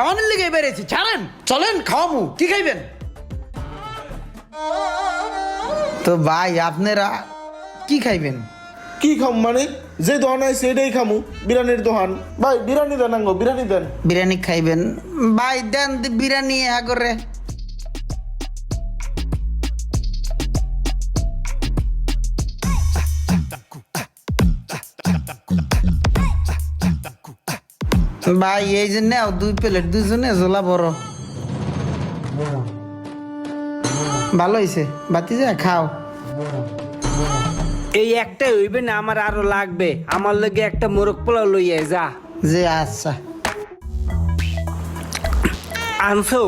খাওয়ানোর লেগে বেড়েছি, ছাড়েন চলেন খাওয়ামু। কি খাইবেন? তো ভাই আপনারা কি খাইবেন? কি খাম মানে যে দোকান আছে সেটাই খামু, বিরিয়ানির দোকান। ভাই বিরিয়ানি দেন, আঙ্গো বিরিয়ানি দেন। বিরিয়ানি খাইবেন? ভাই দেন বিরিয়ানি করে। ভাই এই যে নেও 2 প্লেট, দুজনে ঝোলা বড়। ভালো হয়েছে, বাতি যা খাও। এই একটাই হইবে না, আমার আরো লাগবে। আমার লগে একটা মোরগ পোলাও লইয়া যা। যে আচ্ছা। আনছো?